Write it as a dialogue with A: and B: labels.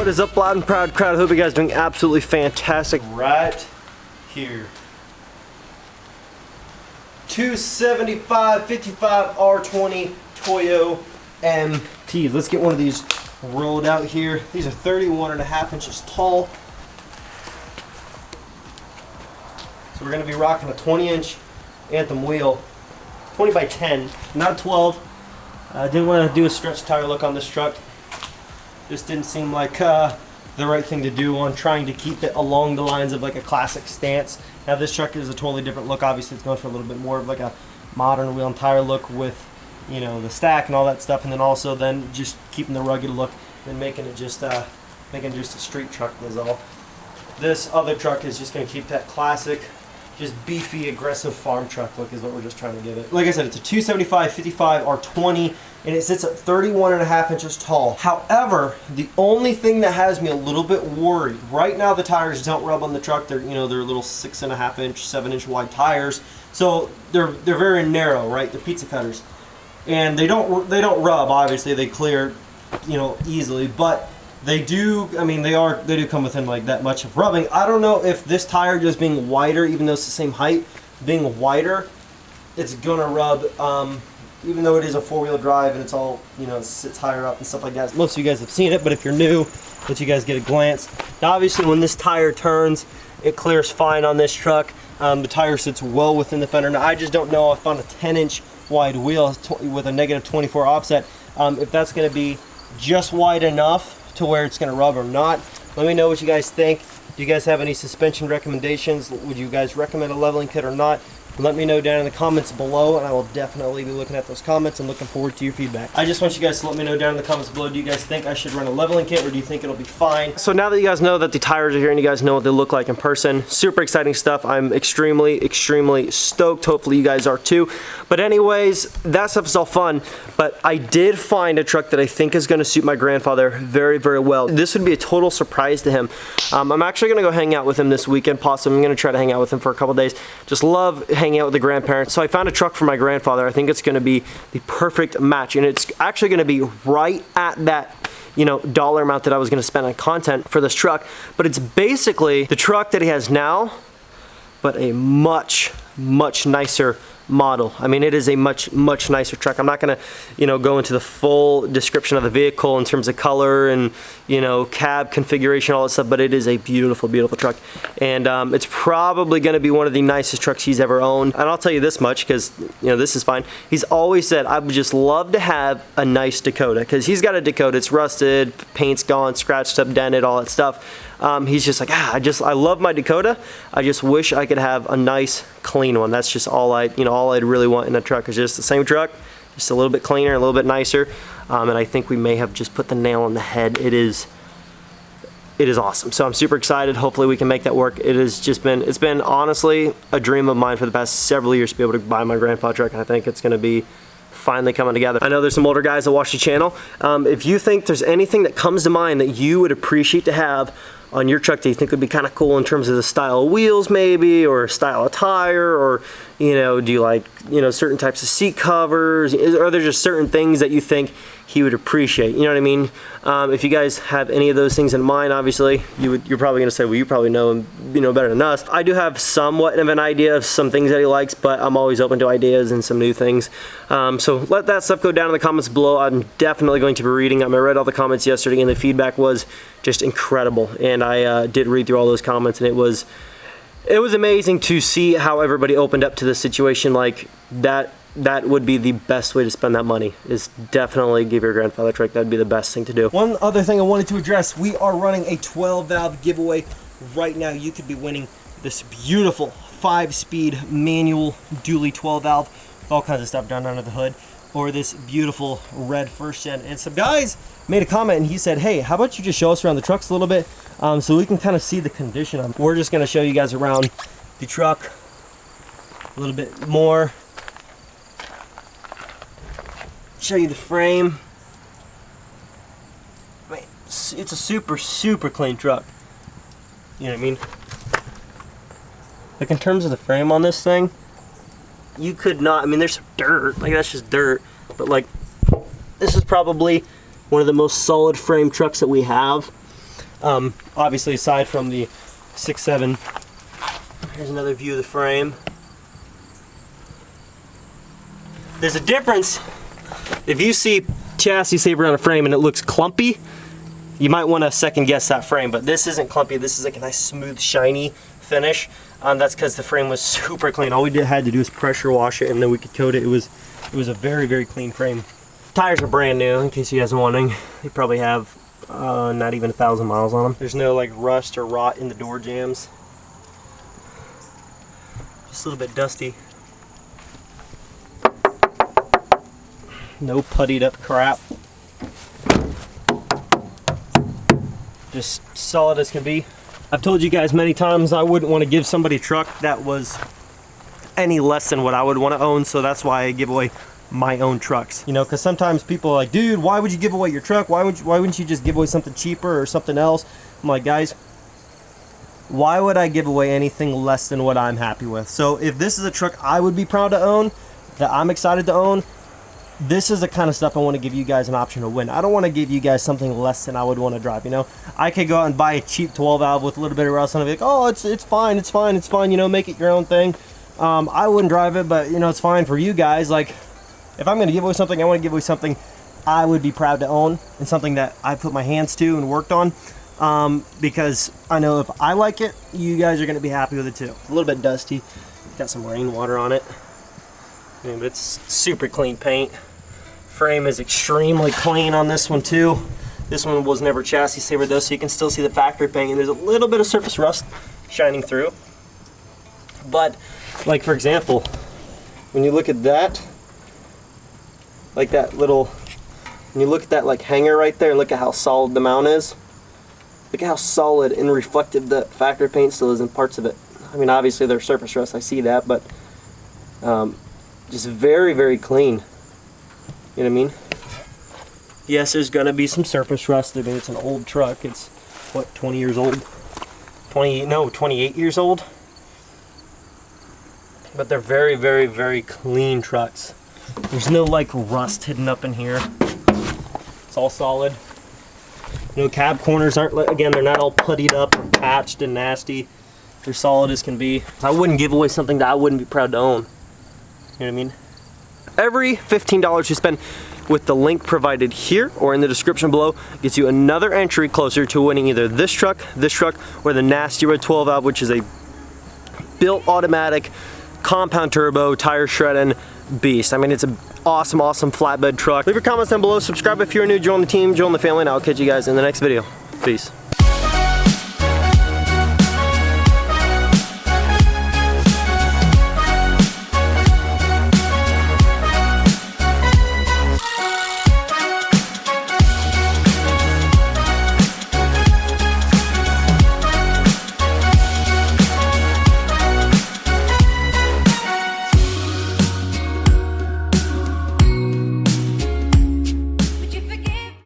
A: What is up, loud and proud crowd? I hope you guys are doing absolutely fantastic. Right here. 275 55 R20 Toyo MTs. Let's get one of these rolled out here. These are 31.5 inches tall. So we're going to be rocking a 20-inch Anthem wheel. 20 by 10, not 12. I didn't want to do a stretch tire look on this truck. Just didn't seem like the right thing to do on trying to keep it along the lines of like a classic stance. Now this truck is a totally different look. Obviously it's going for a little bit more of like a modern wheel and tire look with, you know, the stack and all that stuff, and then also then just keeping the rugged look and making it just a street truck is all. This other truck is just going to keep that classic, just beefy, aggressive farm truck look is what we're just trying to give it. Like I said, it's a 275 55 R20 and it sits at 31.5 inches tall. However, the only thing that has me a little bit worried, right now the tires don't rub on the truck. They're, you know, they're little 6.5 inch, 7-inch wide tires. So they're very narrow, right? They're pizza cutters. And they don't rub, obviously. They clear, you know, easily, but they do, I mean, they do come within like that much of rubbing. I don't know if this tire just being wider, even though it's the same height, being wider, it's gonna rub, even though it is a 4-wheel drive and it's all, you know, it sits higher up and stuff like that. Most of you guys have seen it, but if you're new, let you guys get a glance. Now, obviously, when this tire turns, it clears fine on this truck. The tire sits well within the fender. Now, I just don't know if on a 10-inch wide wheel with a negative 24 offset, if that's gonna be just wide enough to where it's going to rub or not. Let me know what you guys think. Do you guys have any suspension recommendations? Would you guys recommend a leveling kit or not? Let me know down in the comments below, and I will definitely be looking at those comments and looking forward to your feedback. I just want you guys to let me know down in the comments below. Do you guys think I should run a leveling kit, or do you think it'll be fine? So now that you guys know that the tires are here and you guys know what they look like in person, super exciting stuff. I'm extremely stoked. Hopefully you guys are too. But anyways, that stuff is all fun. But I did find a truck that I think is going to suit my grandfather very, very well. This would be a total surprise to him. I'm actually going to go hang out with him this weekend. Possibly I'm going to try to hang out with him for a couple days. Just love hanging out with the grandparents. So I found a truck for my grandfather. I think it's going to be the perfect match, and it's actually going to be right at that, you know, dollar amount that I was going to spend on content for this truck. But it's basically the truck that he has now, but a much nicer model. I mean, it is a much nicer truck. I'm not gonna, you know, go into the full description of the vehicle in terms of color and, you know, cab configuration, all that stuff, but it is a beautiful truck, and it's probably gonna be one of the nicest trucks he's ever owned. And I'll tell you this much, because, you know, this is fine. He's always said, I would just love to have a nice Dakota, because he's got a Dakota. It's rusted, paint's gone, scratched up, dented, all that stuff. He's just like, I love my Dakota. I just wish I could have a nice, clean one. That's just all all I'd really want in a truck is just the same truck, just a little bit cleaner, a little bit nicer. And I think we may have just put the nail on the head. It is awesome. So I'm super excited. Hopefully we can make that work. It's been honestly a dream of mine for the past several years to be able to buy my grandpa truck, and I think it's going to be finally coming together. I know there's some older guys that watch the channel. If you think there's anything that comes to mind that you would appreciate to have on your truck that you think would be kind of cool in terms of the style of wheels maybe, or style of tire, or, you know, do you like, you know, certain types of seat covers? Are there just certain things that you think he would appreciate? You know what I mean? If you guys have any of those things in mind, obviously you're probably gonna say, well, you probably know him, you know, better than us. I do have somewhat of an idea of some things that he likes, but I'm always open to ideas and some new things. So let that stuff go down in the comments below. I'm definitely going to be reading them. I read all the comments yesterday, and the feedback was just incredible. And I did read through all those comments, and it was amazing to see how everybody opened up to the situation. Like that would be the best way to spend that money, is definitely give your grandfather a truck. That'd be the best thing to do. One other thing I wanted to address, we are running a 12-valve giveaway right now. You could be winning this beautiful 5-speed manual dually 12-valve, all kinds of stuff down under the hood, or this beautiful red first gen. And some guys made a comment and he said, hey, how about you just show us around the trucks a little bit, so we can kind of see the condition of them. We're just going to show you guys around the truck a little bit more. Show you the frame. I mean, it's a super clean truck. You know what I mean? Like in terms of the frame on this thing, you could not, I mean, there's some dirt, like that's just dirt, but like this is probably one of the most solid frame trucks that we have. Obviously, aside from the 6.7, here's another view of the frame. There's a difference. If you see chassis saver on a frame and it looks clumpy, you might want to second guess that frame, but this isn't clumpy. This is like a nice smooth shiny finish. That's because the frame was super clean. All we had to do is pressure wash it and then we could coat it. It was a very, very clean frame. Tires are brand new, in case you guys are wondering. They probably have not even 1,000 miles on them. There's no like rust or rot in the door jambs. Just a little bit dusty. No puttied up crap. Just solid as can be. I've told you guys many times I wouldn't want to give somebody a truck that was any less than what I would want to own, so that's why I give away my own trucks. You know, because sometimes people are like, dude, why would you give away your truck? Why wouldn't you just give away something cheaper or something else? I'm like, guys, why would I give away anything less than what I'm happy with? So if this is a truck I would be proud to own, that I'm excited to own, this is the kind of stuff I want to give you guys an option to win. I don't want to give you guys something less than I would want to drive, you know? I could go out and buy a cheap 12 valve with a little bit of rust on it, like, oh, it's fine, you know, make it your own thing. I wouldn't drive it, but, you know, it's fine for you guys. Like, if I'm going to give away something, I want to give away something I would be proud to own and something that I put my hands to and worked on, because I know if I like it, you guys are going to be happy with it too. A little bit dusty. Got some rainwater on it. Yeah, but it's super clean paint. Frame is extremely clean on this one too. This one was never chassis saver though, so you can still see the factory paint, and there's a little bit of surface rust shining through. But, like for example, when you look at that, like that little, when you look at that like hanger right there, look at how solid the mount is. Look at how solid and reflective the factory paint still is in parts of it. I mean, obviously there's surface rust, I see that, but just very, very clean. You know what I mean? Yes, there's gonna be some surface rust. I mean, it's an old truck. It's, what, 20 years old? 28 years old. But they're very, very, very clean trucks. There's no like rust hidden up in here. It's all solid. No cab corners aren't, again, they're not all puttied up or patched and nasty. They're solid as can be. I wouldn't give away something that I wouldn't be proud to own. You know what I mean? Every $15 you spend with the link provided here or in the description below gets you another entry closer to winning either this truck, or the nasty red 12 valve, which is a built automatic compound turbo tire shredding beast. I mean, it's an awesome, awesome flatbed truck. Leave your comments down below. Subscribe if you're new. Join the team, join the family, and I'll catch you guys in the next video. Peace.